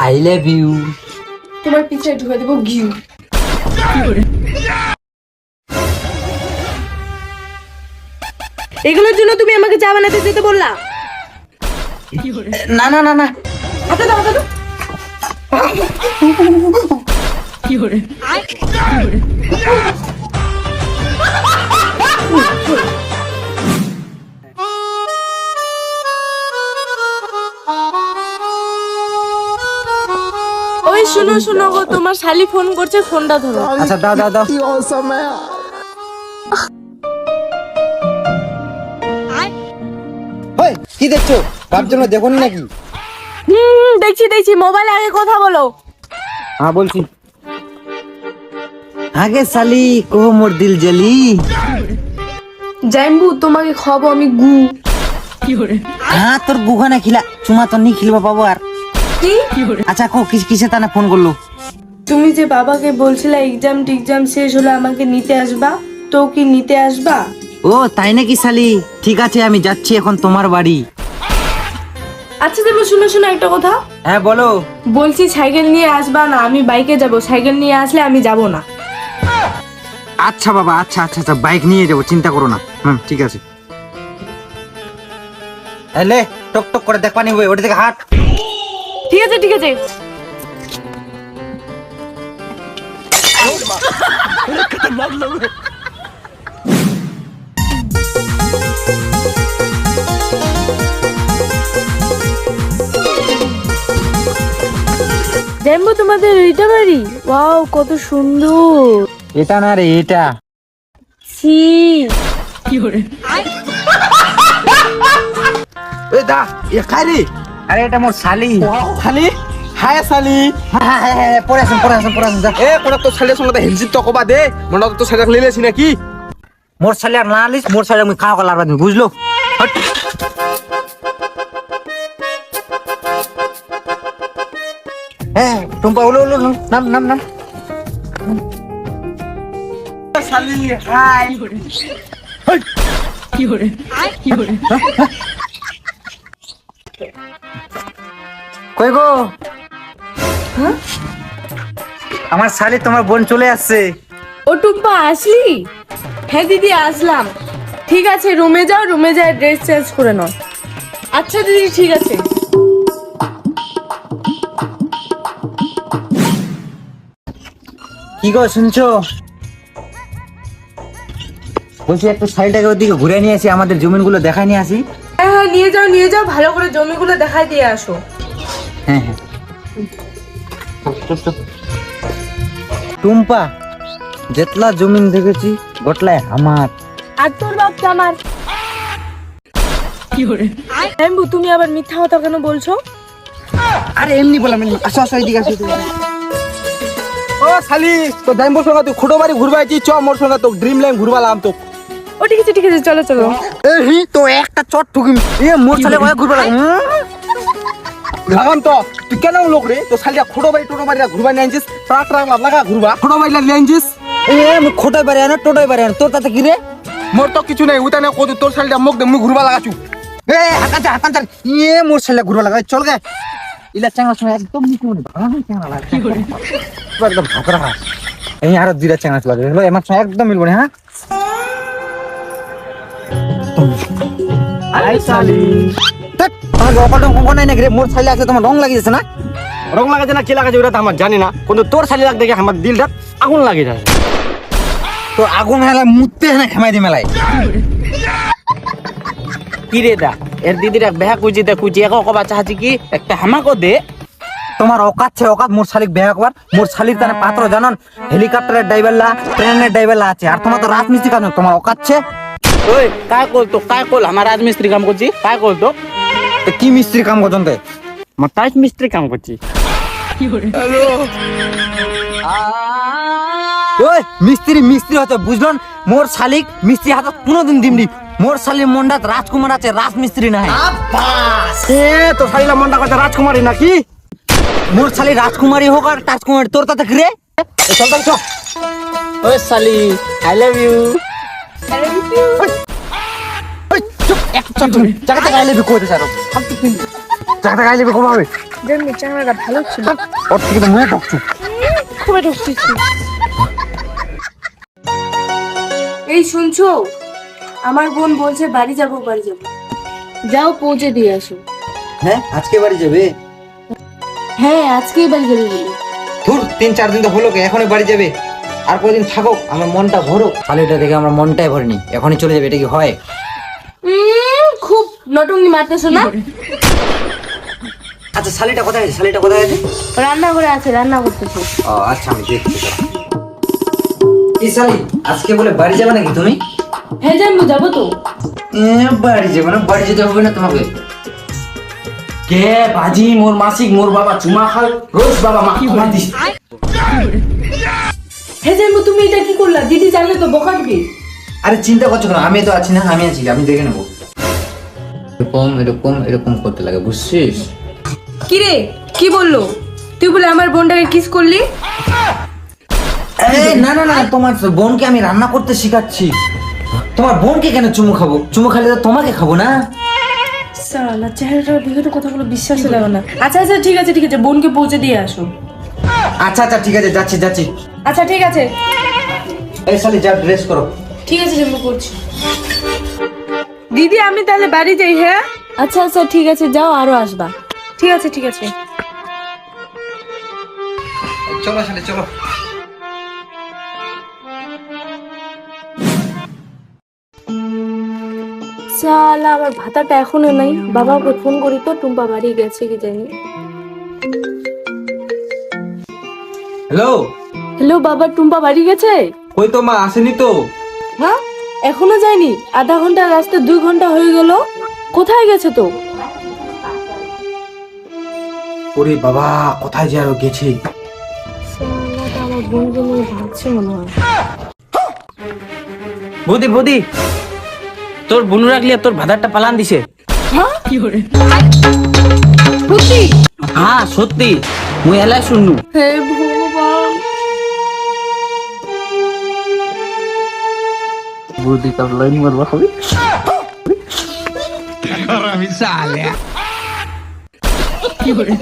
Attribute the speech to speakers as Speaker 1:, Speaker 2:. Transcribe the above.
Speaker 1: I love you.
Speaker 2: তোমার পিছে ঢুকে দেবো ঘিউ। এগুলোর জন্য তুমি আমাকে চা বানাতে যেতে বললা?
Speaker 1: না না না না,
Speaker 2: হাতে দাও, হাতে দাও। ওই শোনো শোনো গো, তোমার শালি ফোন করছে, ফোনটা ধরো।
Speaker 1: আচ্ছা দাও দাও দাও। ওই কি দেখছো? তার জন্য দেখুন নাকি?
Speaker 2: দেখছি দেখছি, মোবাইলে আগে কথা বলো।
Speaker 1: হ্যাঁ বলছি। আগে সালি কো মোর দিল জলি।
Speaker 2: জাইম্বু, তোমাকে খাবো আমি গু।
Speaker 1: হ্যাঁ তোর গুখানে খিলা চুমা তো নি খিলবা পাবো আর
Speaker 2: কি?
Speaker 1: আচ্ছা কো কিসে তানে ফোন করলো?
Speaker 2: তুমি যে বাবাকে বলছিলে এক্সাম শেষ হলে আমাকে নিতে আসবা, তো কি নিতে আসবা?
Speaker 1: ও তাই নাকি সালি? ঠিক আছে আমি যাচ্ছি এখন তোমার বাড়ি।
Speaker 2: আচ্ছা দেবো, শুনো শোনো একটা কথা
Speaker 1: হ্যাঁ বলো।
Speaker 2: বলছি, সাইকেল নিয়ে আসবা না, আমি বাইকে যাব। সাইকেল নিয়ে আসলে আমি যাব না।
Speaker 1: আচ্ছা বাবা, আচ্ছা আচ্ছা আচ্ছা, বাইক নিয়ে যাবো, চিন্তা করো না। ঠিক আছে। এলে টক টক করে দেখ পানি ওটা থেকে হাট।
Speaker 2: ঠিক আছে ঠিক আছে। জাইম্বু, তোমাদের এইটা বাড়ি? ওয়াও, কত সুন্দর।
Speaker 1: এটা না রে, এটা।
Speaker 2: ছি।
Speaker 3: এ দা এ খাইরি।
Speaker 1: আরে এটা মোর শালি।
Speaker 3: খালি হায় সালি।
Speaker 1: হ্যাঁ পরে আসুন যা।
Speaker 3: এ কোন তো সালের সঙ্গে হিলজিত তো কবা দে, মনে তো সাইকেল লিলেছি নাকি?
Speaker 1: মোর শালি আর না লিস, মোর শালি আমি খাওয়া কলার বাদ বুঝলো। হট। হ্যাঁ টুম্পা উলো নাম নাম নাম।
Speaker 3: সালি হাই।
Speaker 1: কই গো? আমার শালি তোমার বোন চলে আসছে।
Speaker 2: ও টুম্পা, আসলি? হ্যাঁ দিদি আসলাম। ঠিক আছে, রুমে যাও, রুমে যাও ড্রেস চেঞ্জ করে নাও। আচ্ছা দিদি, ঠিক আছে।
Speaker 1: কি গো শুনছো? বলছি একটু শাড়িটাকে ওদিকে ঘুরে নিয়ে আসি, আমাদের জমিনগুলো দেখাই নিয়ে আসি।
Speaker 2: হ্যাঁ হ্যাঁ, নিয়ে যাও, ভালো করে জমিগুলো দেখাই দিয়ে আসো।
Speaker 1: হ্যাঁ টুম্পা, যেতলা জমিন দেখেছি গোটলায় আমার।
Speaker 2: আর তোর বাপটা আমার। জাইম্বু, তুমি আবার মিথ্যা কথা কেন বলছো?
Speaker 1: আরে এমনি বললাম, আসো আসো এদিকে আসো।
Speaker 3: ও সালি তো দাইম্বর সঙ্গে তুই খুঁটো বাড়ি ঘুরবা আইছি, চ মোর সঙ্গে তো ড্রিম লাইন ঘুরবালাম তো।
Speaker 2: ও ঠিক আছে চলো চলো।
Speaker 1: এই তো একটা চট ঠুকি মোর শালে কয় ঘুরবে লাগে।
Speaker 3: লাগাম তো তুই কেন লোক রে? তো সালিয়া খুঁটো বাড়ি টোটো বাড়ি ঘুরবা নিয়ে আনছিস, ট্রাক লাগা ঘুরবা খুঁটো বাড়ি নিয়ে আনছিস।
Speaker 1: আমি খোটাই পারে না টোটাই পারে না, তোর তাতে কি রে?
Speaker 3: মোর তো কিছু নাই, উতা না কত তোর সালিয়া মুখ দে মুখ ঘুরবা লাগাছু।
Speaker 1: এ হাকান মোর শালে ঘুরবা লাগা চল গে। ইলা চাঙ্গা সময় একদম নিকু মনে ভাঙা চাঙ্গা লাগে। একদম ভাকরা। এই আর দুইটা চাঙ্গা লাগে হলো, এমার সময় একদম মিলবো না। হ্যাঁ
Speaker 3: আই সালি
Speaker 1: তোমার অকলটা কোন নাই নাকি রে? মোর শালে আছে, তোমার রং লাগিয়েছে না?
Speaker 3: রং লাগাছে না কি লাগাছে ওটা তো আমার জানি না, কিন্তু তোর সালি লাগ দেখে আমার দিলটা আগুন লাগে যায়।
Speaker 1: তো আগুন হেলা মুততে হেনা খামাই দি মেলায়।
Speaker 4: কি রে দা, এর দিদিরা বেহা কুচি এক কবা চাহাছি কি একটা হামাকো দে।
Speaker 1: তোমার অকাত মোর শালিক বেয়া কবার। মোর শালির তানে পাত্র জানন, হেলিকপ্টারের ড্রাইভারলা, ট্রেনের ড্রাইভারলা আছে, আর তোমার তো রাজমিস্ত্রি কাজ, তোমার অকাচ্ছে।
Speaker 4: ওই কায় কল আমার রাজমিস্ত্রি কাম করছি, কায় কল তো
Speaker 1: কি মিস্ত্রি কাম করছেন?
Speaker 4: আমার টাইট মিস্ত্রি কাম করছি।
Speaker 1: ওই মিস্ত্রি হচ্ছে বুঝলেন? মোর শালিক মিস্ত্রি হাতত কোনোদিন দিমনি। মোর শালির মন্ডাত রাজকুমার আছে, রাজমিস্ত্রি নাই।
Speaker 3: এ তো সালিলা মনটা কথা রাজকুমারী নাকি?
Speaker 1: মোর শালি রাজকুমারী হোক আর রাজকুমারী, তোর তাতে কি রে?
Speaker 3: চল চল চল।
Speaker 4: ওই সালি আই লাভ ইউ।
Speaker 1: চুপ, এক চল জায়গা থেকে আইলে কইতে চারো। টাকা গাইলে কবে হবে?
Speaker 2: যেমনি চ্যাংড়াটা ভালো ছিল।
Speaker 1: ওর থেকে তো মুখে ঢুকছু।
Speaker 2: খুবই ঢুকতেছি। এই শুনছো, আমার বোন বলছে বাড়ি যাবো। যাও পৌঁছে দিয়ে আসো।
Speaker 1: হ্যাঁ আজকে বাড়ি যাবে?
Speaker 2: হ্যাঁ আজকেই বাড়ি যাবে বলে।
Speaker 1: ধুর 3-4 দিন তো হলো কে, এখনই বাড়ি যাবে? আর কদিন থাকো, আমার মনটা ভরো। শালিটা দেখে আমার মনটাই ভরেনি, এখনই চলে যাবে, এটা কি হয়?
Speaker 2: খুব নটঙ্গি মারতেছো না?
Speaker 1: আচ্ছা শালিটা কোথায় আছে? শালিটা কোথায় আছে?
Speaker 2: রান্নাঘরে আছে, রান্না করতেছো।
Speaker 1: ও আচ্ছা, আমি দেখছি। এই শালি আজকে বলে বাড়ি যাবে নাকি তুমি?
Speaker 2: হ্যাঁ জানবো, যাবো তো।
Speaker 1: বাড়ি যাবে না? বাড়ি যেতে হবে না তোমাকে?
Speaker 4: কে বাজি মোর মাসিক মোর বাবা চুমা খাল রোজ বাবা মা ক্ষমা দিস।
Speaker 2: হ্যাঁ জানবো, তুমি এটা কি করলা? দিদি জানলে তো বকা দিবি।
Speaker 1: আরে চিন্তা করছো কেন? আমি তো আছি না, আমি আছি, আমি দেখে নেবো। এরকম এরকম এরকম করতে লাগে, বুঝছিস?
Speaker 2: কি রে, কি বললো? তুই বলে আমার বোনটাকে কিস করলি?
Speaker 1: না না না, তোমার বোনকে আমি রান্না করতে শিখাচ্ছি। তোমার বোনকে কেন চুমু খাবো? চুমু খালে তো তোমাকে খাবো না।
Speaker 2: সালা চেহারাটা বিগত কথাগুলো বিশ্বাসই লাগে না। আচ্ছা আচ্ছা ঠিক আছে, বোনকে পৌঁছে দিয়ে আসো।
Speaker 1: আচ্ছা আচ্ছা ঠিক আছে, যাচ্ছি যাচ্ছি।
Speaker 2: আচ্ছা ঠিক আছে,
Speaker 1: এই শালি যা, ড্রেস করো।
Speaker 2: ঠিক আছে জানবো, করছি। দিদি আমি তাহলে বাড়ি যাই। হ্যাঁ আচ্ছা আচ্ছা ঠিক আছে, যাও, আরো আসবা। ঠিক আছে ঠিক আছে।
Speaker 1: চলো শালি চলো।
Speaker 2: সালা আমার ভাতাটা এখনো নাই। বাবাকে ফোন করি তো, টুম্পা বাড়ি গেছে কি জানি।
Speaker 3: হ্যালো,
Speaker 2: হ্যালো বাবা, টুম্পা বাড়ি গেছে?
Speaker 3: কই তো মা আসেনি তো?
Speaker 2: হ্যাঁ এখনো যায়নি? আধা ঘন্টা রাস্তা, 2 ঘন্টা হয়ে গেল। কোথায় গেছে তো?
Speaker 3: ওরে বাবা, কোথায় যে আরো গেছে?
Speaker 2: সালাটা আমার বোনকে নিয়ে ভাবছে মনে হয়।
Speaker 4: বৌদি বৌদি তোর বুনু রাখলি তোর ভাদারটা পালান দিছে।
Speaker 2: হ্যাঁ কি করে? সত্যি?
Speaker 4: হ্যাঁ সত্যি, মুই এলাই শুননু।
Speaker 2: হে ভগবান।
Speaker 4: বৌদি তোর লাইন মারবা হবে।
Speaker 2: কি করে?